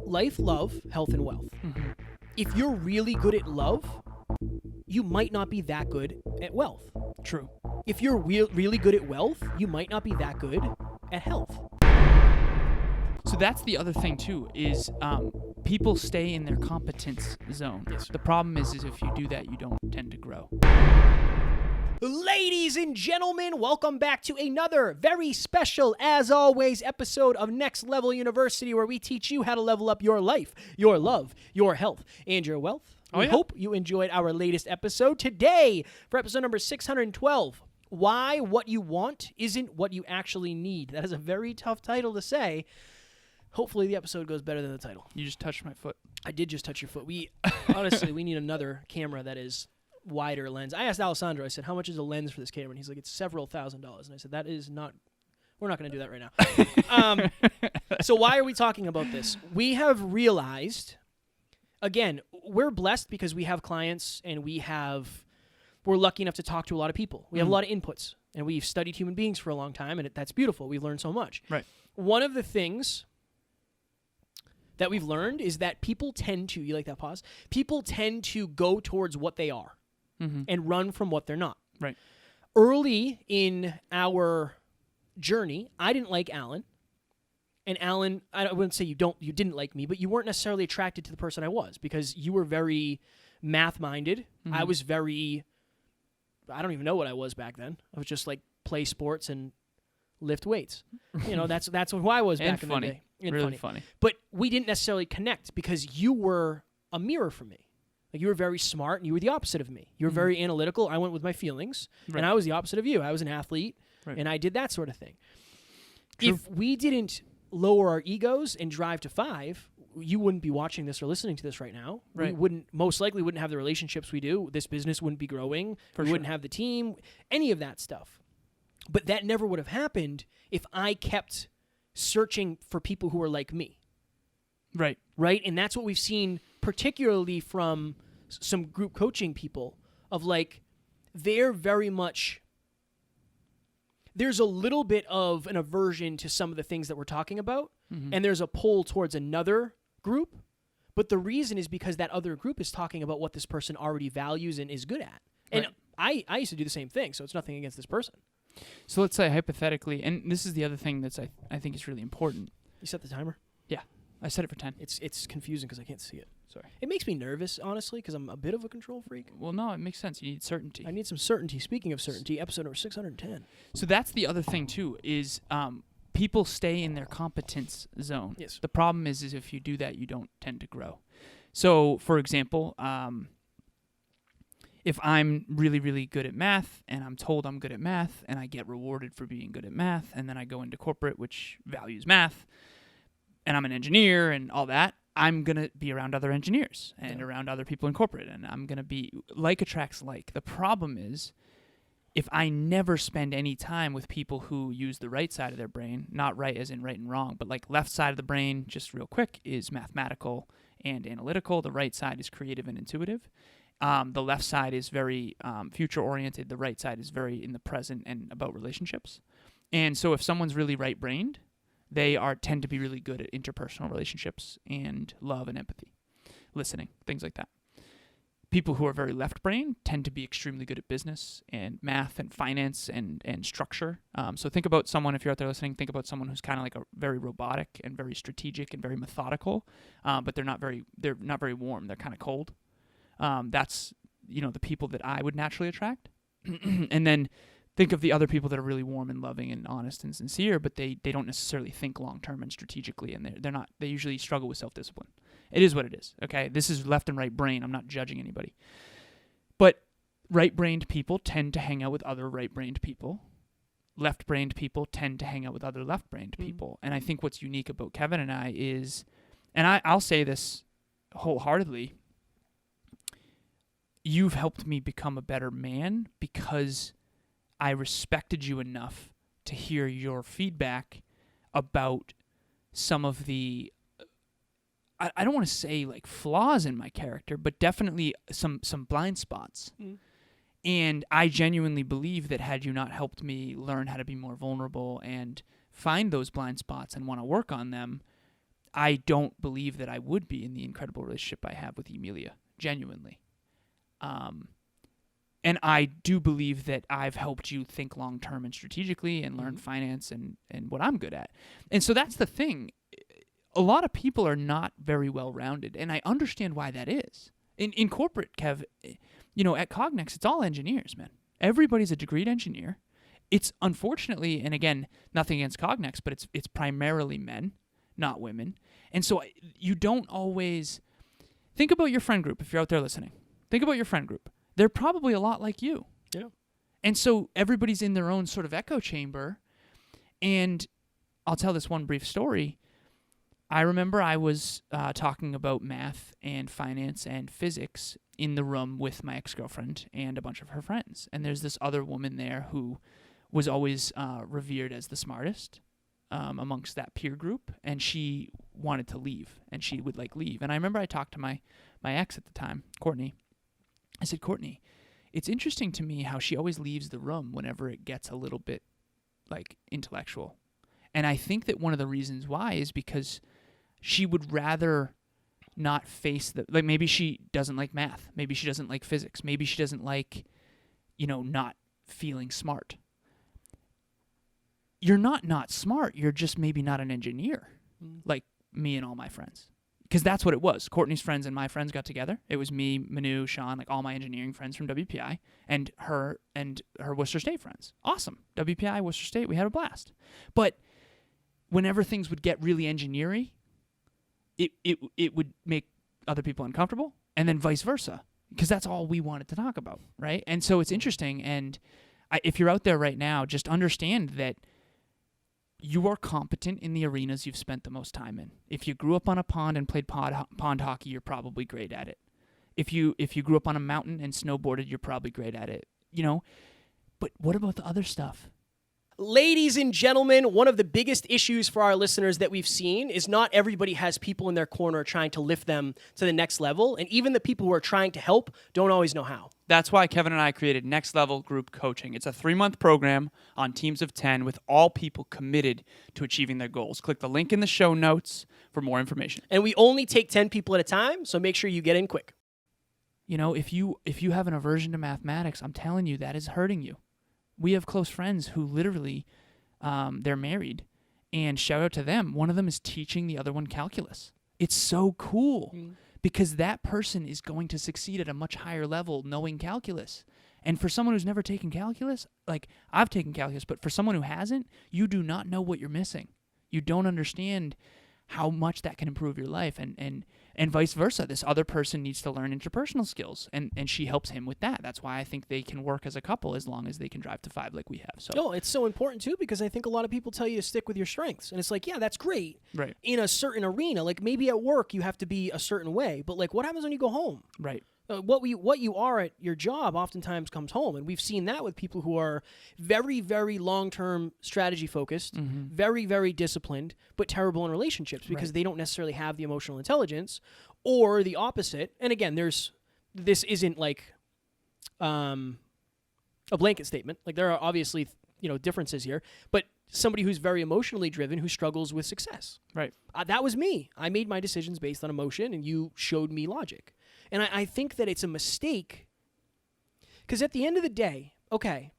life, love, health, and wealth. Mm-hmm. If you're really good at love, you might not be that good at wealth. True. If you're really good at wealth, you might not be that good at health. So that's the other thing too, is people stay in their competence zone. Yes. The problem is if you do that, you don't tend to grow. Ladies and gentlemen, welcome back to another very special, as always, episode of Next Level University, where we teach you how to level up your life, your love, your health, and your wealth. We hope you enjoyed our latest episode. Today, for episode number 612, Why What You Want Isn't What You Actually Need. That is a very tough title to say. Hopefully the episode goes better than the title. You just touched my foot. I did just touch your foot. Honestly, we need another camera that is wider lens. I asked Alessandro, I said, how much is a lens for this camera? And he's like, it's several $1,000s. And I said, we're not going to do that right now. So why are we talking about this? We have realized, again, we're blessed because we have clients and we're lucky enough to talk to a lot of people. We have a lot of inputs, and we've studied human beings for a long time, and that's beautiful. We've learned so much. Right. One of the things that we've learned is that people tend to, you like that pause? People tend to go towards what they are and run from what they're not. Right. Early in our journey, I didn't like Alan. And Alan, I wouldn't say you didn't like me, but you weren't necessarily attracted to the person I was because you were very math-minded. I was very, I don't even know what I was back then. I was just like play sports and lift weights. You know, that's who I was back in the day. And really funny. But we didn't necessarily connect because you were a mirror for me. Like, you were very smart and you were the opposite of me. You were very analytical. I went with my feelings. Right. And I was the opposite of you. I was an athlete and I did that sort of thing. True. If we didn't lower our egos and drive to 5, you wouldn't be watching this or listening to this right now. Right. We most likely wouldn't have the relationships we do. This business wouldn't be growing. We wouldn't have the team, any of that stuff. But that never would have happened if I kept searching for people who are like me. Right. Right? And that's what we've seen particularly from some group coaching people of like, they're very much, there's a little bit of an aversion to some of the things that we're talking about, and there's a pull towards another group, but the reason is because that other group is talking about what this person already values and is good at. And I used to do the same thing, so it's nothing against this person. So let's say hypothetically, and this is the other thing that's I think is really important. You set the timer? Yeah. I set it for 10. It's confusing because I can't see it. Sorry. It makes me nervous, honestly, because I'm a bit of a control freak. Well, no, it makes sense. You need certainty. I need some certainty. Speaking of certainty, episode number 610. So that's the other thing, too, is people stay in their competence zone. Yes. The problem is if you do that, you don't tend to grow. So, for example, if I'm really, really good at math and I'm told I'm good at math and I get rewarded for being good at math and then I go into corporate, which values math, and I'm an engineer and all that, I'm going to be around other engineers and around other people in corporate, and I'm going to be like attracts like. The problem is if I never spend any time with people who use the right side of their brain, not right as in right and wrong, but like left side of the brain, just real quick, is mathematical and analytical. The right side is creative and intuitive. The left side is very future-oriented. The right side is very in the present and about relationships. And so if someone's really right-brained, they tend to be really good at interpersonal relationships and love and empathy, listening, things like that. People who are very left-brained tend to be extremely good at business and math and finance and structure. So think about someone, if you're out there listening, think about someone who's kind of like a very robotic and very strategic and very methodical, but they're not very warm. They're kind of cold. That's, the people that I would naturally attract. And then think of the other people that are really warm and loving and honest and sincere, but they don't necessarily think long-term and strategically, and they usually struggle with self-discipline. It is what it is, okay? This is left and right brain. I'm not judging anybody. But right-brained people tend to hang out with other right-brained people. Left-brained people tend to hang out with other left-brained people. And I think what's unique about Kevin and I is, and I'll say this wholeheartedly, you've helped me become a better man because I respected you enough to hear your feedback about some of the, I don't want to say like flaws in my character, but definitely some blind spots. And I genuinely believe that had you not helped me learn how to be more vulnerable and find those blind spots and want to work on them, I don't believe that I would be in the incredible relationship I have with Emilia, genuinely. And I do believe that I've helped you think long-term and strategically and learn finance and what I'm good at. And so that's the thing. A lot of people are not very well-rounded, and I understand why that is. In corporate, Kev, at Cognex, it's all engineers, man. Everybody's a degreed engineer. It's unfortunately, and again, nothing against Cognex, but it's primarily men, not women. And so you don't always think about your friend group if you're out there listening. Think about your friend group. They're probably a lot like you. Yeah. And so everybody's in their own sort of echo chamber. And I'll tell this one brief story. I remember I was talking about math and finance and physics in the room with my ex-girlfriend and a bunch of her friends. And there's this other woman there who was always revered as the smartest amongst that peer group. And she wanted to leave, and she would leave. And I remember I talked to my ex at the time, Courtney. I said, Courtney, it's interesting to me how she always leaves the room whenever it gets a little bit intellectual. And I think that one of the reasons why is because she would rather not face maybe she doesn't like math. Maybe she doesn't like physics. Maybe she doesn't like, not feeling smart. You're not smart. You're just maybe not an engineer like me and all my friends. Because that's what it was. Courtney's friends and my friends got together. It was me, Manu, Sean, all my engineering friends from WPI, and her Worcester State friends. Awesome. WPI, Worcester State, we had a blast. But whenever things would get really engineering, it would make other people uncomfortable, and then vice versa, because that's all we wanted to talk about, right? And so it's interesting, and if you're out there right now, just understand that you are competent in the arenas you've spent the most time in. If you grew up on a pond and played pond hockey, you're probably great at it. If you grew up on a mountain and snowboarded, you're probably great at it. But what about the other stuff? Ladies and gentlemen, one of the biggest issues for our listeners that we've seen is not everybody has people in their corner trying to lift them to the next level, and even the people who are trying to help don't always know how. That's why Kevin and I created Next Level Group Coaching. It's a 3-month program on teams of 10 with all people committed to achieving their goals. Click the link in the show notes for more information. And we only take 10 people at a time, so make sure you get in quick. If you have an aversion to mathematics, I'm telling you, that is hurting you. We have close friends who literally, they're married, and shout out to them. One of them is teaching the other one calculus. It's so cool because that person is going to succeed at a much higher level knowing calculus. And for someone who's never taken calculus, I've taken calculus, but for someone who hasn't, you do not know what you're missing. You don't understand how much that can improve your life, and vice versa. This other person needs to learn interpersonal skills, and she helps him with that. That's why I think they can work as a couple as long as they can drive to 5 like we have. So it's so important too, because I think a lot of people tell you to stick with your strengths, and it's yeah, that's great, right, in a certain arena. Maybe at work you have to be a certain way, but what happens when you go home? Right. What you are at your job oftentimes comes home, and we've seen that with people who are very, very long-term strategy focused, very, very disciplined, but terrible in relationships because they don't necessarily have the emotional intelligence, or the opposite. And again, this isn't a blanket statement. There are obviously differences here, but somebody who's very emotionally driven who struggles with success. Right. That was me. I made my decisions based on emotion, and you showed me logic. And I think that it's a mistake because at the end of the day, okay,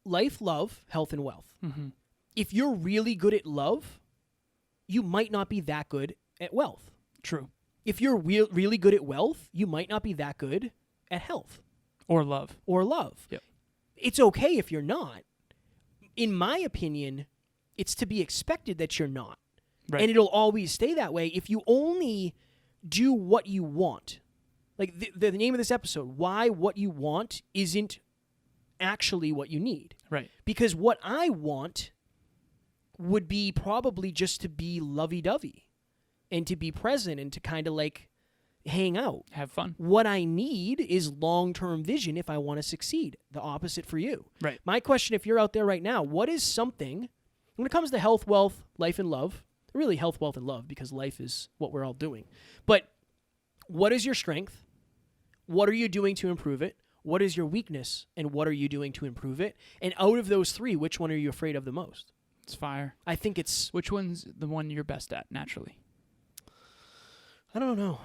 life, love, health, and wealth. Mm-hmm. If you're really good at love, you might not be that good at wealth. True. If you're really good at wealth, you might not be that good at health. Or love. Yep. It's okay if you're not. In my opinion, it's to be expected that you're not. Right. And it'll always stay that way if you only do what you want. The name of this episode, why what you want isn't actually what you need. Right. Because what I want would be probably just to be lovey-dovey and to be present and to kind of hang out. Have fun. What I need is long-term vision if I want to succeed. The opposite for you. Right. My question, if you're out there right now, what is something, when it comes to health, wealth, life, and love, really health, wealth, and love, because life is what we're all doing. But what is your strength? What are you doing to improve it? What is your weakness? And what are you doing to improve it? And out of those 3, which one are you afraid of the most? It's fire. I think it's. Which one's the one you're best at naturally? I don't know.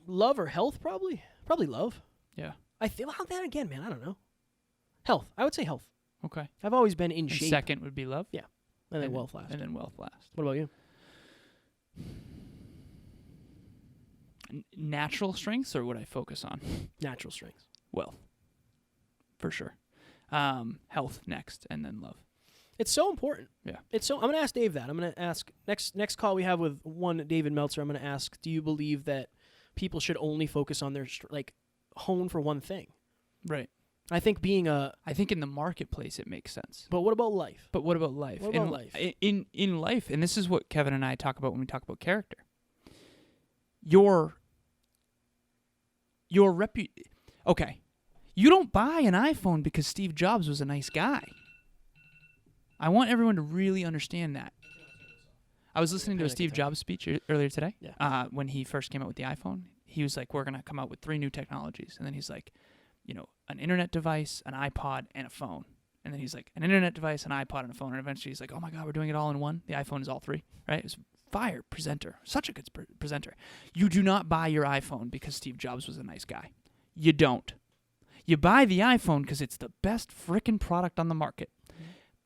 Love or health, probably. Probably love. Yeah. I feel how that again, man. I don't know. Health. I would say health. Okay. I've always been in And shape. second would be love. Yeah. And then wealth last. And then wealth last. What about you? Natural strengths, or would I focus on Natural strengths. wealth? For sure. Health next, and then love. It's so important. Yeah. It's so. I'm gonna ask Dave that. I'm gonna ask next call we have with one David Meltzer. I'm gonna ask, do you believe that people should only focus on their hone for one thing? Right. I think being a. I think in the marketplace it makes sense. But what about life? But what about life? What about life? In life, and this is what Kevin and I talk about when we talk about character. Okay. You don't buy an iPhone because Steve Jobs was a nice guy. I want everyone to really understand that. I was listening to a Steve Jobs speech earlier today. Yeah. When he first came out with the iPhone, he was like, we're going to come out with 3 new technologies. And then he's like, an internet device, an iPod, and a phone. And then he's like, an internet device, an iPod, and a phone. And eventually he's like, oh my God, we're doing it all in one. The iPhone is all 3, right? It was fire presenter. Such a good presenter. You do not buy your iPhone because Steve Jobs was a nice guy. You don't. You buy the iPhone because it's the best frickin' product on the market.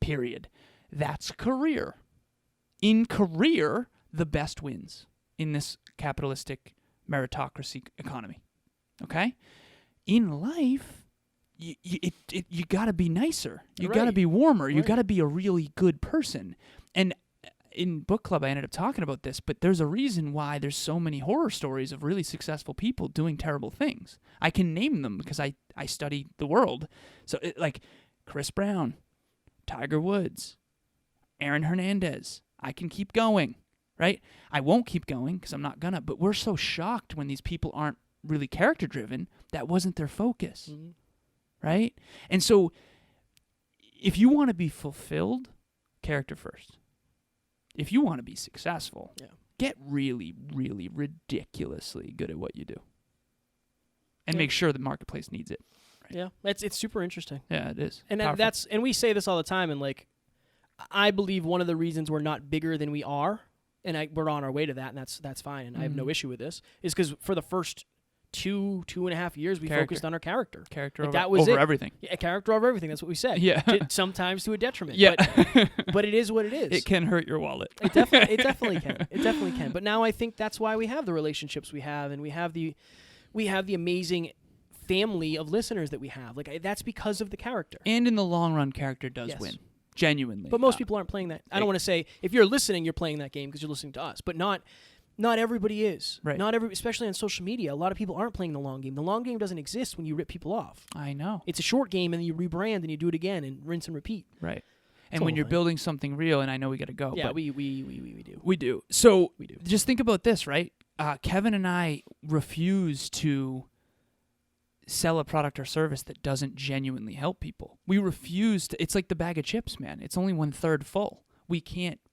Period. That's career. In career, the best wins in this capitalistic meritocracy economy. Okay? In life, you got to be nicer. You got to be warmer. You got to be a really good person. And in book club, I ended up talking about this, but there's a reason why there's so many horror stories of really successful people doing terrible things. I can name them because I study the world. So, like Chris Brown, Tiger Woods, Aaron Hernandez. I can keep going, right? I won't keep going because I'm not gonna, but we're so shocked when these people aren't really character-driven. That wasn't their focus, right? And so if you want to be fulfilled, character first. If you want to be successful, get really, really ridiculously good at what you do. And make sure the marketplace needs it. Right? Yeah, it's super interesting. Yeah, it is. And and we say this all the time, and like, I believe one of the reasons we're not bigger than we are, and we're on our way to that, and that's fine, and I have no issue with this, is because for the first 2.5 years, we focused on our character. Character like over everything. Yeah, character over everything. That's what we said. Yeah. Sometimes to a detriment. Yeah. But it is what it is. It can hurt your wallet. It definitely can. It definitely can. But now I think that's why we have the relationships we have, and we have the amazing family of listeners that we have. Like, that's because of the character. And in the long run, character does win. Genuinely. But most people aren't playing that. I don't want to say, if you're listening, you're playing that game because you're listening to us. But not everybody is. Right. Especially on social media, a lot of people aren't playing the long game. The long game doesn't exist when you rip people off. I know. It's a short game, and then you rebrand and you do it again and rinse and repeat. Right. And when you're building something real, and I know we got to go. Yeah, but we do. We do. So we do. Just think about this, right? Kevin and I refuse to sell a product or service that doesn't genuinely help people. We refuse to. It's like the bag of chips, man. It's only 1/3 full. We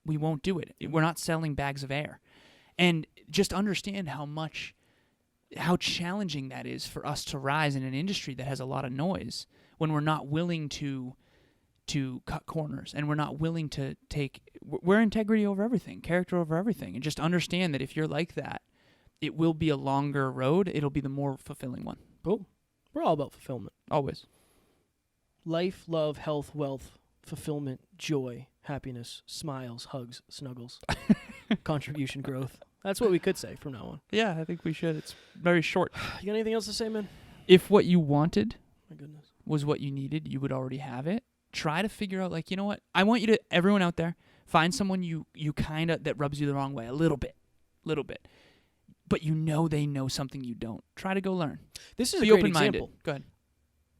won't do it. We're not selling bags of air. And just understand how challenging that is for us to rise in an industry that has a lot of noise when we're not willing to cut corners, and we're not willing to we're integrity over everything, character over everything. And just understand that if you're like that, it will be a longer road. It'll be the more fulfilling one. Boom. We're all about fulfillment. Always. Life, love, health, wealth, fulfillment, joy, happiness, smiles, hugs, snuggles, contribution, growth. That's what we could say from now on. Yeah, I think we should. It's very short. You got anything else to say, man? If what you wanted goodness. was what you needed, you would already have it. Try to figure out, like, you know what? I want you to, everyone out there, find someone you kind of, that rubs you the wrong way a little bit. But they know something you don't. Try to go learn. This is Be a great open-minded. example. Go ahead.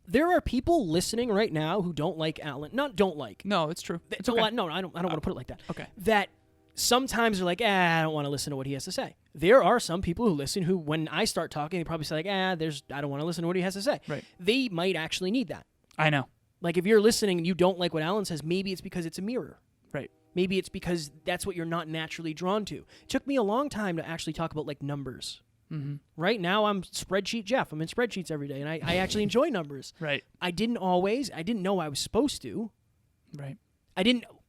There are people listening right now who don't like Alan. Not don't like. No, it's true. It's okay. okay. No, I don't want to put it like that. Okay. That sometimes they're like, I don't want to listen to what he has to say. There are some people who listen who, when I start talking, they probably say like, I don't want to listen to what he has to say. Right. They might actually need that. I know. Like, if you're listening and you don't like what Alan says, maybe it's because it's a mirror. Right. Maybe it's because that's what you're not naturally drawn to. It took me a long time to actually talk about, like, numbers. Mm-hmm. Right now, I'm spreadsheet Jeff. I'm in spreadsheets every day, and I actually enjoy numbers. Right. I didn't know I was supposed to. Right.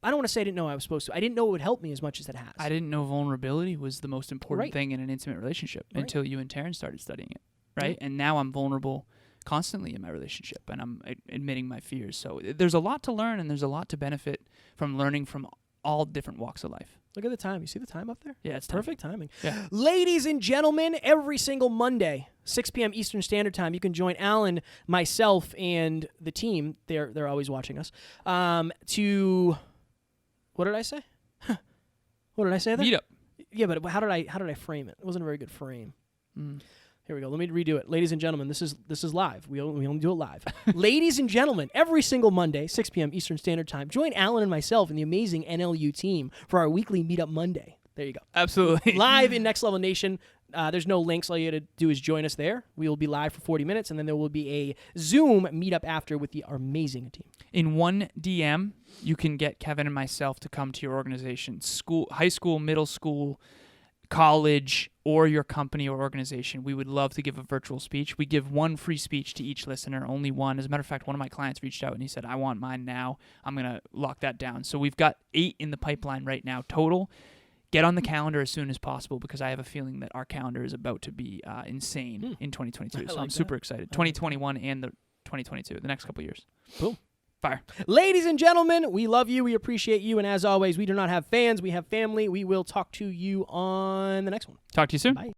I don't want to say I didn't know I was supposed to. I didn't know it would help me as much as it has. I didn't know vulnerability was the most important Right. thing in an intimate relationship Right. until you and Taryn started studying it, right? Yeah. And now I'm vulnerable constantly in my relationship, and I'm admitting my fears. So there's a lot to learn, and there's a lot to benefit from learning from all different walks of life. Look at the time. You see the time up there? Yeah, it's Perfect timing. Yeah. Ladies and gentlemen, every single Monday, 6 p.m. Eastern Standard Time, you can join Alan, myself, and the team. They're always watching us. To what did I say? What did I say there? Meet up. Yeah, but how did I frame it? It wasn't a very good frame. Here we go. Let me redo it. Ladies and gentlemen, this is live. We only do it live. Ladies and gentlemen, every single Monday, 6 p.m. Eastern Standard Time, join Alan and myself and the amazing NLU team for our weekly Meetup Monday. There you go. Absolutely. Live in Next Level Nation. There's no links. All you got to do is join us there. We will be live for 40 minutes, and then there will be a Zoom meetup after with our amazing team. In one DM, you can get Kevin and myself to come to your organization, school, high school, middle school, college, or your company or organization. We would love to give a virtual speech. We give one free speech to each listener, only one. As a matter of fact, one of my clients reached out and he said, I want mine now. I'm going to lock that down. So we've got 8 in the pipeline right now total. Get on the calendar as soon as possible because I have a feeling that our calendar is about to be insane in 2022. So I'm super excited. 2021 and the 2022, the next couple of years. Boom. Fire. Ladies and gentlemen, we love you. We appreciate you. And as always, we do not have fans. We have family. We will talk to you on the next one. Talk to you soon. Bye.